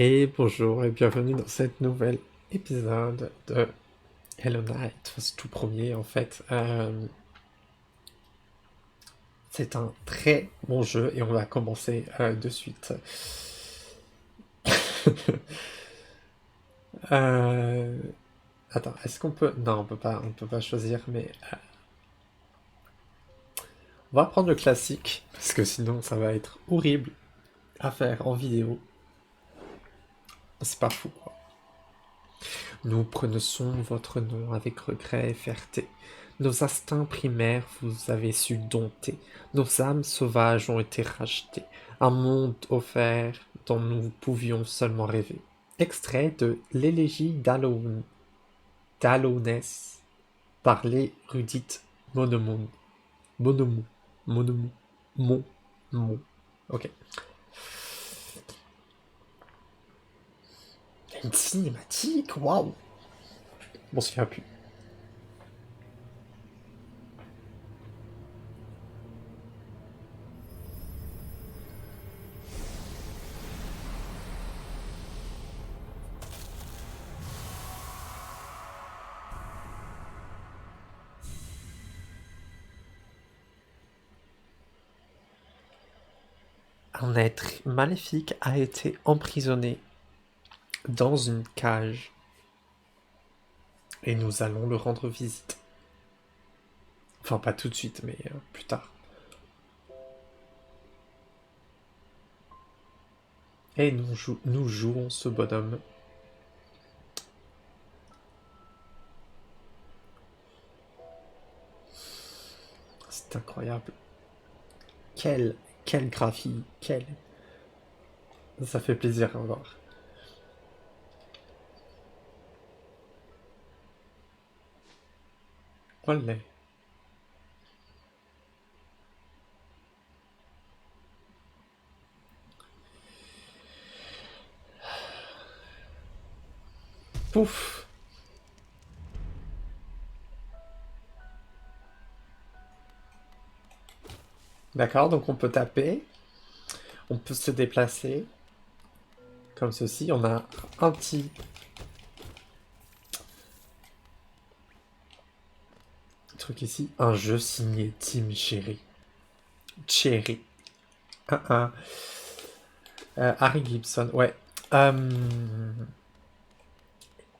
Et bonjour et bienvenue dans cette nouvel épisode de Hello Night. C'est tout premier en fait. C'est un très bon jeu et on va commencer de suite. Euh, Attends, est-ce qu'on peut... Non, on peut pas choisir, mais on va prendre le classique parce que sinon ça va être horrible à faire en vidéo. C'est pas fou quoi. Nous prononçons votre nom avec regret et fierté. Nos instincts primaires vous avez su dompter. Nos âmes sauvages ont été rachetées. Un monde offert dont nous pouvions seulement rêver. Extrait de l'élégie d'Alonès par l'érudite Monomou. Monomou. Monomou. Mon. Mon. Ok. Il y a une cinématique, waouh! Bon, ça vient plus. Un être maléfique a été emprisonné dans une cage et nous allons le rendre visite. Enfin, pas tout de suite, mais plus tard. Et nous jouons ce bonhomme. C'est incroyable. Quel graphie, quel... Ça fait plaisir à voir. Olé. Pouf. D'accord, donc on peut taper, on peut se déplacer, comme ceci. On a un petit truc ici. Un jeu signé Tim Cherry. Cherry. Harry Gibson, ouais. Euh,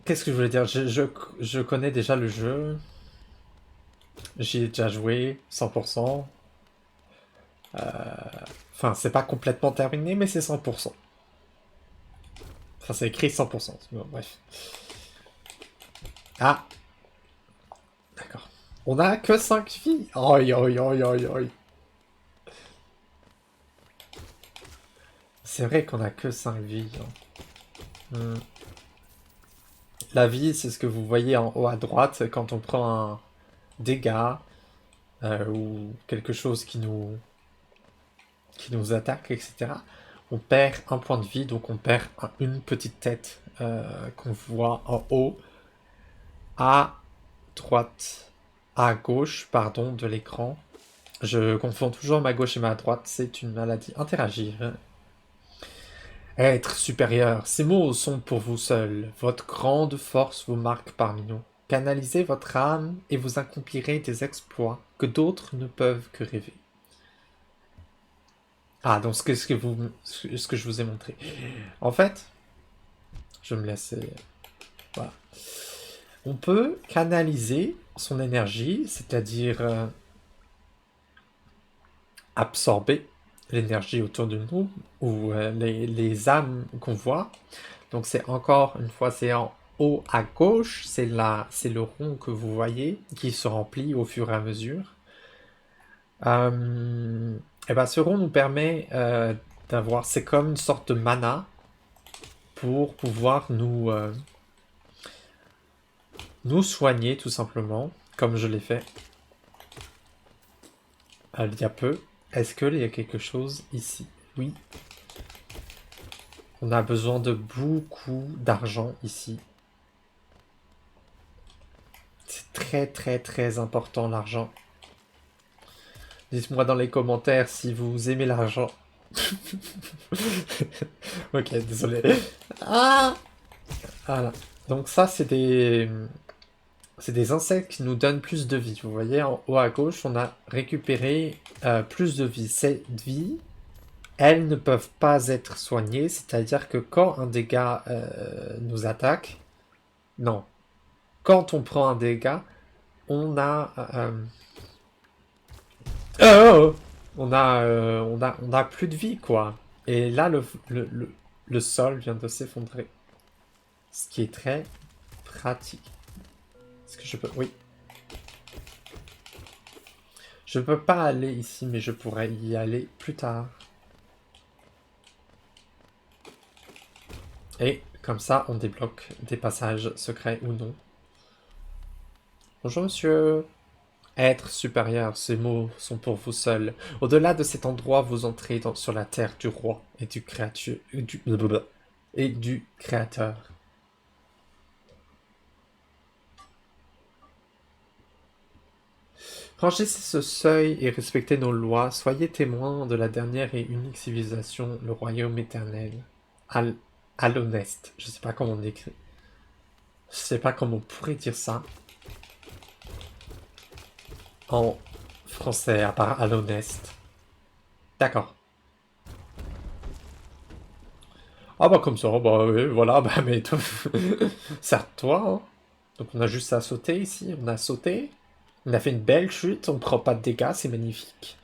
Qu'est-ce que je voulais dire je connais déjà le jeu. J'y ai déjà joué, 100%. Enfin, c'est pas complètement terminé, mais c'est 100%. Enfin, c'est écrit 100%. Bon, bref. Ah, d'accord. On a que 5 filles. Oi, oi, oi, oi, oi. C'est vrai qu'on a que 5 vies, hein. La vie, c'est ce que vous voyez en haut à droite quand on prend un dégât ou quelque chose qui nous attaque, etc. On perd un point de vie, donc on perd une petite tête qu'on voit en haut à droite, à gauche, pardon, de l'écran. Je confonds toujours ma gauche et ma droite, c'est une maladie. Interagir. Être supérieur, ces mots sont pour vous seul. Votre grande force vous marque parmi nous. Canalisez votre âme et vous accomplirez des exploits que d'autres ne peuvent que rêver. Ah, donc ce que je vous ai montré. En fait, je me laisse. Voilà. On peut canaliser son énergie, c'est-à-dire absorber l'énergie autour de nous ou les âmes qu'on voit. Donc c'est encore une fois, c'est en haut à gauche, c'est le rond que vous voyez qui se remplit au fur et à mesure. Et ben ce rond nous permet d'avoir, c'est comme une sorte de mana pour pouvoir nous soigner tout simplement, comme je l'ai fait il y a peu. Est-ce qu'il y a quelque chose ici? Oui. On a besoin de beaucoup d'argent ici. C'est très très très important l'argent. Dites-moi dans les commentaires si vous aimez l'argent. Ok, désolé. Ah, voilà. Donc ça, c'est des... C'est des insectes qui nous donnent plus de vie. Vous voyez, en haut à gauche, on a récupéré plus de vie. Cette vie, elles ne peuvent pas être soignées, c'est-à-dire que quand un dégât nous attaque, non, quand on prend un dégât, on a, oh, on a plus de vie, quoi. Et là, le sol vient de s'effondrer, ce qui est très pratique. Est-ce que je peux... Oui. Je peux pas aller ici, mais je pourrais y aller plus tard. Et comme ça, on débloque des passages secrets ou non. Bonjour monsieur. Être supérieur, ces mots sont pour vous seul. Au-delà de cet endroit, vous entrez sur la terre du roi et du créature et du créateur. Franchissez ce seuil et respectez nos lois. Soyez témoins de la dernière et unique civilisation, le royaume éternel. Al Alonest. Je sais pas comment on écrit. Je sais pas comment on pourrait dire ça en français à part Alonest. D'accord. Ah bah comme ça, bah oui, voilà, bah mais serre-toi, hein. Donc on a juste à sauter ici, on a sauté, on a fait une belle chute, on prend pas de dégâts, c'est magnifique.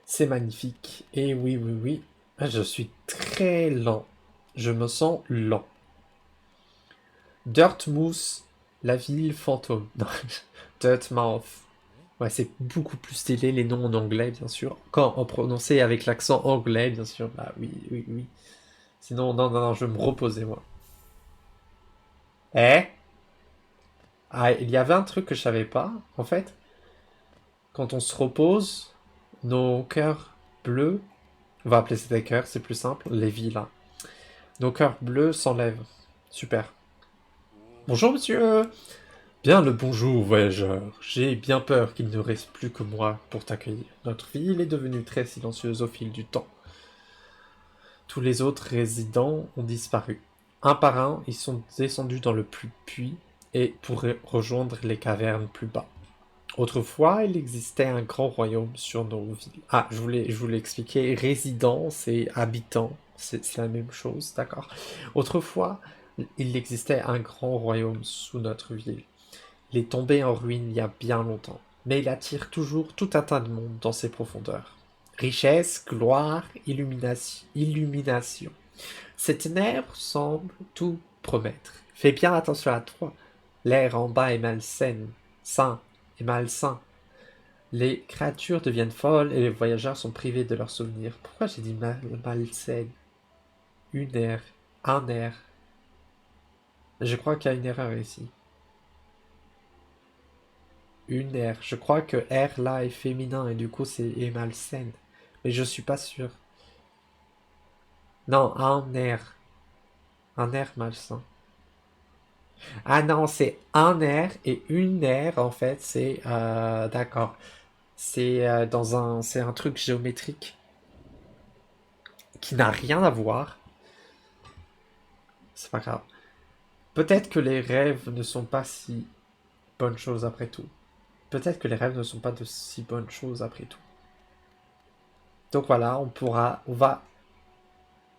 C'est magnifique. Et oui, oui, oui, je suis très lent. Je me sens lent. Dirtmouth, la ville fantôme. Non, Dirtmouth. Ouais, c'est beaucoup plus stylé les noms en anglais, bien sûr. Quand on prononçait avec l'accent anglais, bien sûr. Bah oui, oui, oui. Sinon, non, non, non, je vais me reposer, moi. Eh? Ah, il y avait un truc que je savais pas, en fait. Quand on se repose, nos cœurs bleus, on va appeler ça des cœurs, c'est plus simple, les vies là. Nos cœurs bleus s'enlèvent. Super. Bonjour monsieur. Bien le bonjour voyageur. J'ai bien peur qu'il ne reste plus que moi pour t'accueillir. Notre ville est devenue très silencieuse au fil du temps. Tous les autres résidents ont disparu. Un par un, ils sont descendus dans le puits et pour rejoindre les cavernes plus bas. Autrefois, il existait un grand royaume sur nos villes. Ah, je voulais expliquer. Résidence et habitant, c'est la même chose, d'accord. Autrefois, il existait un grand royaume sous notre ville. Il est tombé en ruine il y a bien longtemps, mais il attire toujours tout un tas de monde dans ses profondeurs. Richesse, gloire, illumination. Ces ténèbres semblent tout promettre. Fais bien attention à toi. L'air en bas est malsain, sain et malsain. Les créatures deviennent folles et les voyageurs sont privés de leurs souvenirs. Pourquoi j'ai dit malsaine? Une air, un air. Je crois qu'il y a une erreur ici. Une air. Je crois que air là est féminin et du coup c'est malsaine. Mais je suis pas sûr. Non, un air. Un air malsain. Ah non, c'est un air et une air en fait, c'est d'accord. C'est c'est un truc géométrique qui n'a rien à voir. C'est pas grave. Peut-être que les rêves ne sont pas si bonnes choses après tout. Peut-être que les rêves ne sont pas de si bonnes choses après tout. Donc voilà, on va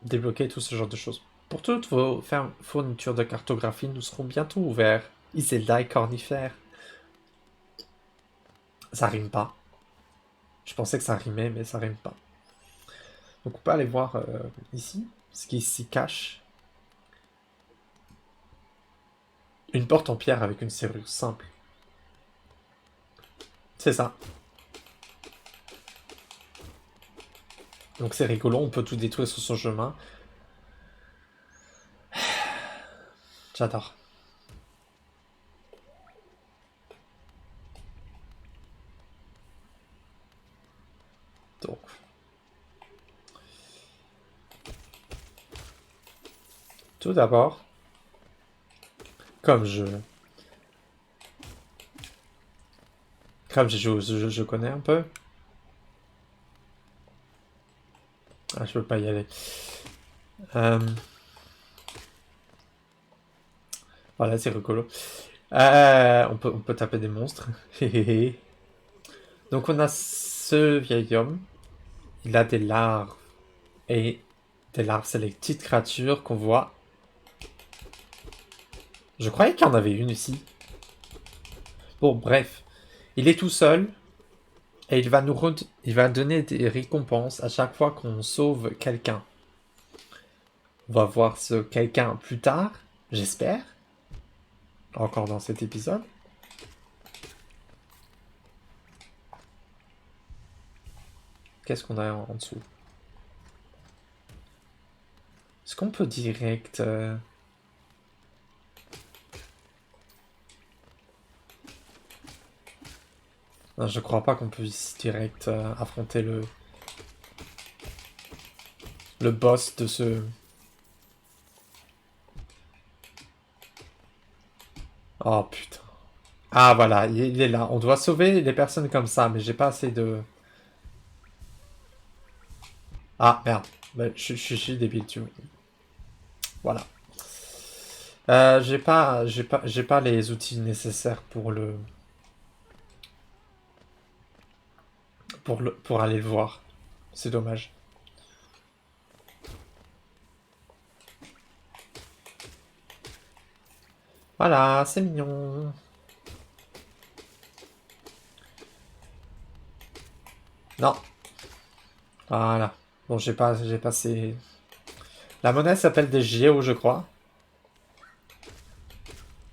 débloquer tout ce genre de choses. Pour toutes vos fournitures de cartographie, nous serons bientôt ouverts. Iselda est cornifère. Ça rime pas. Je pensais que ça rimait, mais ça rime pas. Donc on peut aller voir ici, ce qui s'y cache. Une porte en pierre avec une serrure simple. C'est ça. Donc c'est rigolo, on peut tout détruire sur son chemin. J'adore. Donc, tout d'abord, comme je... Comme je connais un peu. Ah, je peux pas y aller. Voilà, c'est rigolo. On peut taper des monstres. Donc on a ce vieil homme. Il a des larves. Et des larves, c'est les petites créatures qu'on voit. Je croyais qu'il y en avait une ici. Bon, bref. Il est tout seul. Et il va donner des récompenses à chaque fois qu'on sauve quelqu'un. On va voir ce quelqu'un plus tard, j'espère. Encore dans cet épisode. Qu'est-ce qu'on a en dessous? Est-ce qu'on peut direct... Non, je crois pas qu'on puisse direct affronter le boss de ce... Oh putain. Ah voilà, il est là. On doit sauver les personnes comme ça, mais j'ai pas assez de... Ah merde. Bah, je suis débile, tu vois. Voilà. J'ai pas les outils nécessaires pour aller le voir. C'est dommage. Voilà, c'est mignon. Non. Voilà. Bon, j'ai passé... La monnaie s'appelle des géos, je crois.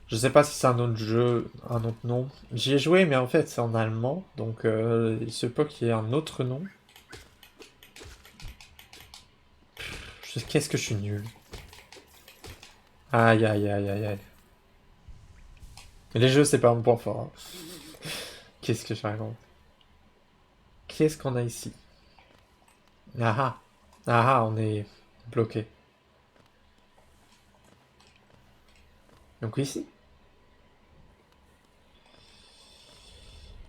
Je sais pas si c'est un autre jeu, un autre nom. J'y ai joué, mais en fait, c'est en allemand. Donc, il se peut qu'il y ait un autre nom. Qu'est-ce que je suis nul. Aïe, aïe, aïe, aïe, aïe. Les jeux, c'est pas mon point fort. Hein. Qu'est-ce que je raconte? Qu'est-ce qu'on a ici? Ah ah. Ah ah, on est bloqué. Donc ici.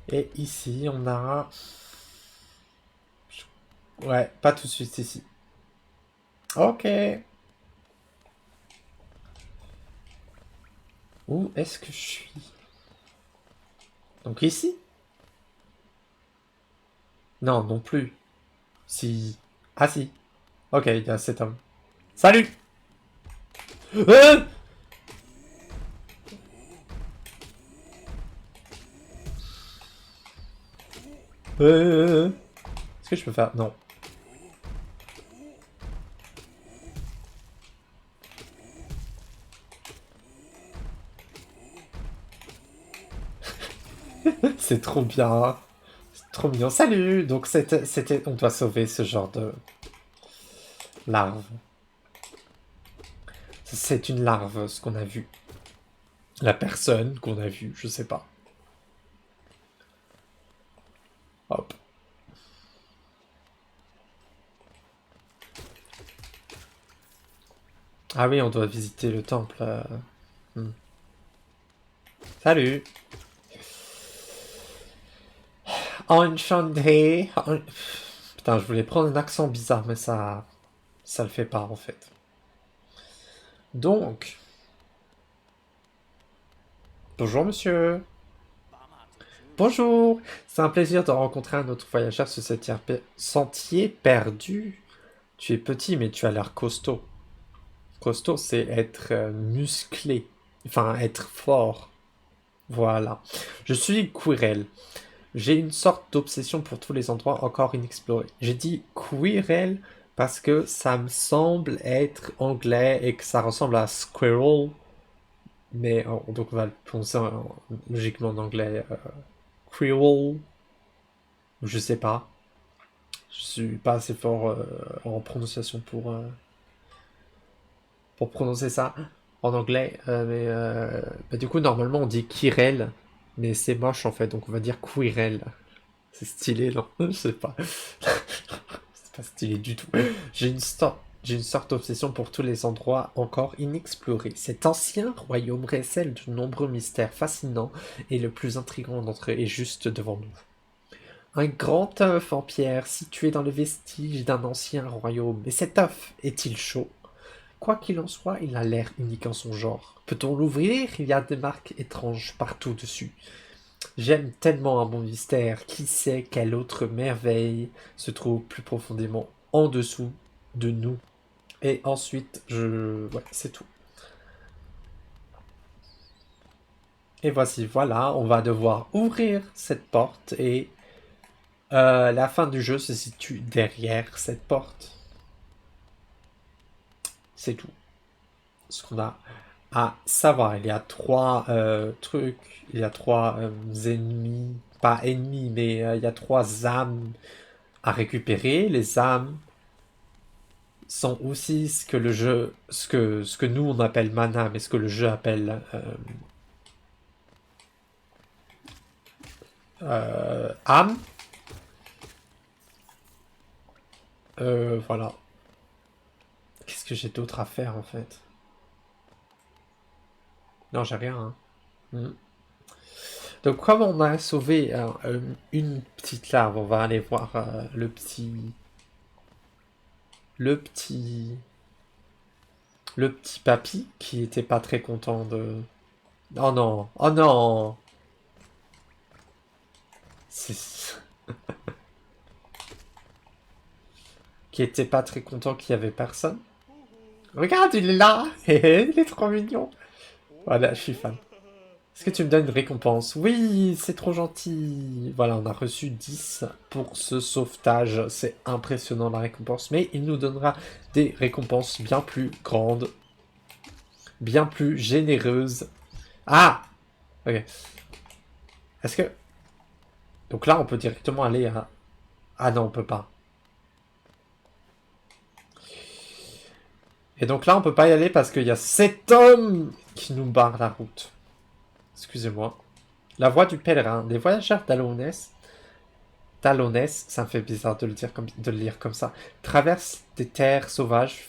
Et ici, on a... Ouais, pas tout de suite ici. Ok. Où est-ce que je suis? Donc ici? Non, non plus. Si. Ah si. Ok, il y a cet homme. Salut! Euh Est-ce que je peux faire... Non. C'est trop bien. C'est trop mignon. Salut! Donc c'était... On doit sauver ce genre de larve. C'est une larve, ce qu'on a vu. La personne qu'on a vue, je sais pas. Hop. Ah oui, on doit visiter le temple. Hmm. Salut! Enchanté! Putain, je voulais prendre un accent bizarre, mais ça le fait pas en fait. Donc, bonjour monsieur. Bonjour. C'est un plaisir de rencontrer un autre voyageur sur ce sentier perdu. Tu es petit, mais tu as l'air costaud. Costaud, c'est être musclé. Enfin, être fort. Voilà. Je suis Quirrell. J'ai une sorte d'obsession pour tous les endroits encore inexplorés. J'ai dit Quirrell parce que ça me semble être anglais et que ça ressemble à squirrel. Mais donc on va le prononcer logiquement en anglais. Quirrell. Je sais pas. Je suis pas assez fort en prononciation pour prononcer ça en anglais. Bah, du coup, normalement, on dit Quirrell. Mais c'est moche en fait, donc on va dire Quirrell. C'est stylé, non? Je sais pas. C'est pas stylé du tout. J'ai une sorte d'obsession pour tous les endroits encore inexplorés. Cet ancien royaume récèle de nombreux mystères fascinants et le plus intrigant d'entre eux est juste devant nous. Un grand œuf en pierre situé dans le vestige d'un ancien royaume. Et cet œuf est-il chaud? Quoi qu'il en soit, il a l'air unique en son genre. Peut-on l'ouvrir? Il y a des marques étranges partout dessus. J'aime tellement un bon mystère. Qui sait quelle autre merveille se trouve plus profondément en dessous de nous? Et ensuite, ouais, c'est tout. Et voici, voilà, on va devoir ouvrir cette porte et la fin du jeu se situe derrière cette porte. C'est tout. Ce qu'on a à savoir, il y a trois trucs, il y a trois ennemis, pas ennemis, mais il y a trois âmes à récupérer. Les âmes sont aussi ce que le jeu, ce que nous on appelle mana, mais ce que le jeu appelle âme. Voilà. Qu'est-ce que j'ai d'autre à faire en fait? Non, j'ai rien. Hein. Mm. Donc, comme on a sauvé une petite larve, on va aller voir le petit, le petit papy qui était pas très content de. Oh non, oh non. C'est qui était pas très content qu'il y avait personne. Regarde, il est là. Il est trop mignon. Voilà, je suis fan. Est-ce que tu me donnes une récompense? Oui, c'est trop gentil. Voilà, on a reçu 10 pour ce sauvetage. C'est impressionnant la récompense. Mais il nous donnera des récompenses bien plus grandes, bien plus généreuses. Ah! Ok. Est-ce que... Donc là, on peut directement aller à... Ah non, on peut pas. Et donc là, on peut pas y aller parce qu'il y a cet homme qui nous barre la route. Excusez-moi. La voix du pèlerin. Les voyageurs d'Alonès Talonès, ça me fait bizarre de de le lire comme ça, traverse des terres sauvages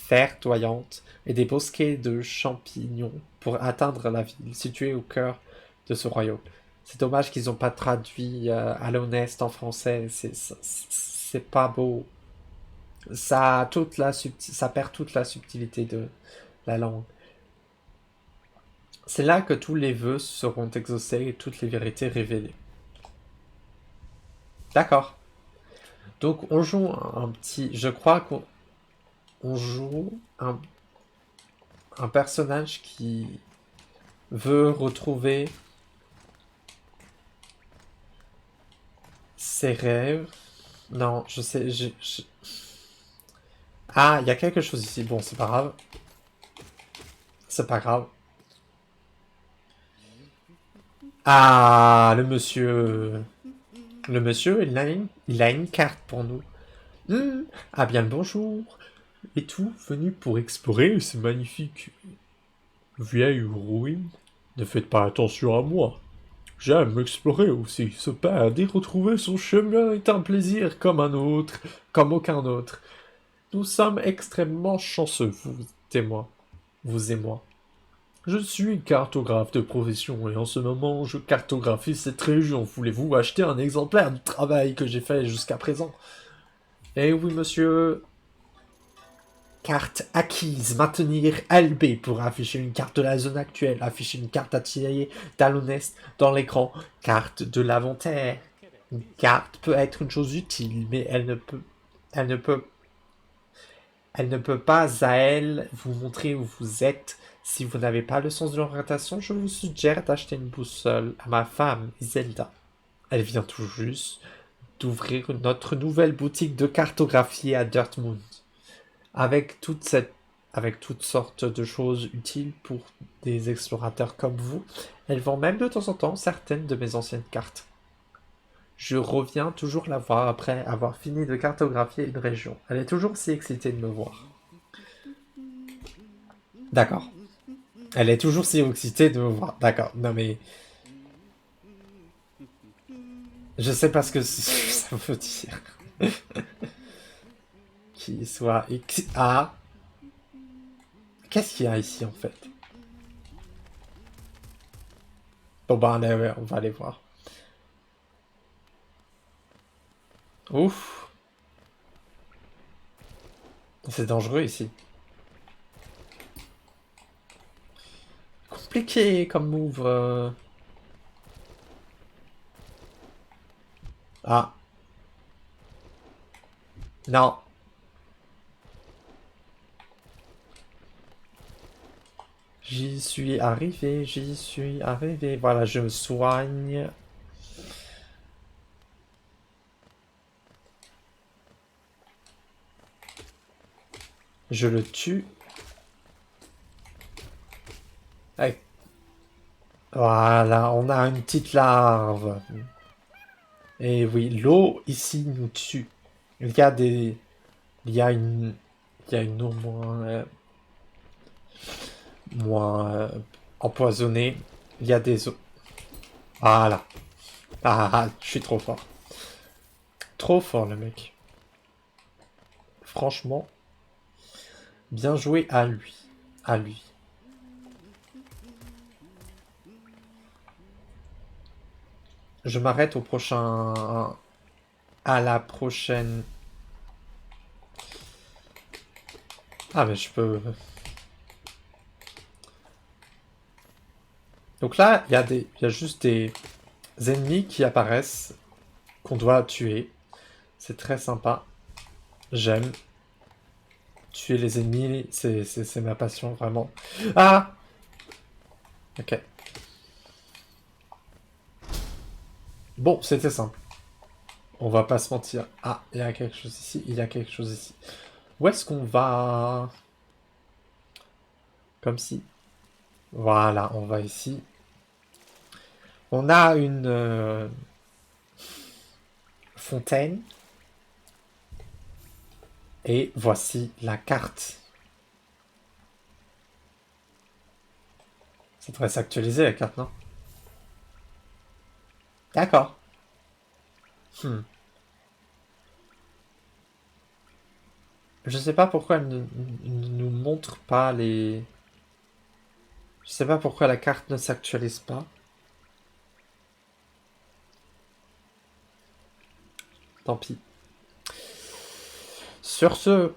verdoyantes et des bosquets de champignons pour atteindre la ville située au cœur de ce royaume. C'est dommage qu'ils n'ont pas traduit Alonest en français, c'est pas beau. Ça perd toute la subtilité de la langue. C'est là que tous les vœux seront exaucés et toutes les vérités révélées. D'accord. Donc on joue un petit... Je crois qu'on joue un personnage qui veut retrouver ses rêves. Non, je sais... Ah, il y a quelque chose ici. Bon, c'est pas grave. C'est pas grave. Ah, le monsieur... Le monsieur, il a une carte pour nous. Ah bien le bonjour. Et tout, venu pour explorer ces magnifiques vieilles ruines. Ne faites pas attention à moi. J'aime explorer aussi, se perdre et retrouver son chemin est un plaisir comme un autre, comme aucun autre. Nous sommes extrêmement chanceux, vous et moi. Je suis cartographe de profession et en ce moment je cartographie cette région. Voulez-vous acheter un exemplaire du travail que j'ai fait jusqu'à présent? Eh oui, monsieur. Carte acquise. Maintenir LB pour afficher une carte de la zone actuelle. Afficher une carte attirée d'Alonest dans l'écran. Carte de l'inventaire. Une carte peut être une chose utile, mais elle ne peut, elle ne peut pas à elle vous montrer où vous êtes. Si vous n'avez pas le sens de l'orientation, je vous suggère d'acheter une boussole à ma femme, Iselda. Elle vient tout juste d'ouvrir notre nouvelle boutique de cartographie à Dirtmouth. Avec avec toutes sortes de choses utiles pour des explorateurs comme vous. Elle vend même de temps en temps certaines de mes anciennes cartes. Je reviens toujours la voir après avoir fini de cartographier une région. Elle est toujours si excitée de me voir. D'accord. Elle est toujours si excitée de me voir. D'accord. Non mais... Je sais pas ce que ça veut dire. Qu'il soit... Ah. Qu'est-ce qu'il y a ici en fait? Bon bah on va aller voir. Ouf. C'est dangereux ici. compliqué comme move. Ah. Non. J'y suis arrivé, j'y suis arrivé. Voilà, je me soigne. Je le tue. Allez. Voilà, on a une petite larve. Et oui, l'eau ici nous tue. Il y a des... Il y a une... Il y a une eau moins empoisonnée. Il y a des eaux... Voilà. Ah, je suis trop fort. Trop fort, le mec. Franchement, bien joué à lui. À lui. Je m'arrête au prochain... À la prochaine... Ah, mais je peux... Donc là, il y a juste des ennemis qui apparaissent, qu'on doit tuer. C'est très sympa. J'aime. Tuer les ennemis, c'est ma passion, vraiment. Ah! Ok. Bon, c'était simple. On va pas se mentir. Ah, il y a quelque chose ici, il y a quelque chose ici. Où est-ce qu'on va? Comme si. Voilà, on va ici. On a une fontaine. Et voici la carte. Ça devrait s'actualiser la carte, non? D'accord. Hmm. Je sais pas pourquoi elle ne nous montre pas les... Je sais pas pourquoi la carte ne s'actualise pas. Tant pis. Sur ce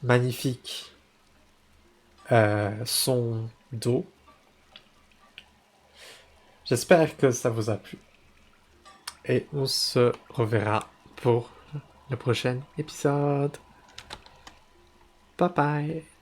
magnifique son d'eau, j'espère que ça vous a plu. Et on se reverra pour le prochain épisode. Bye bye.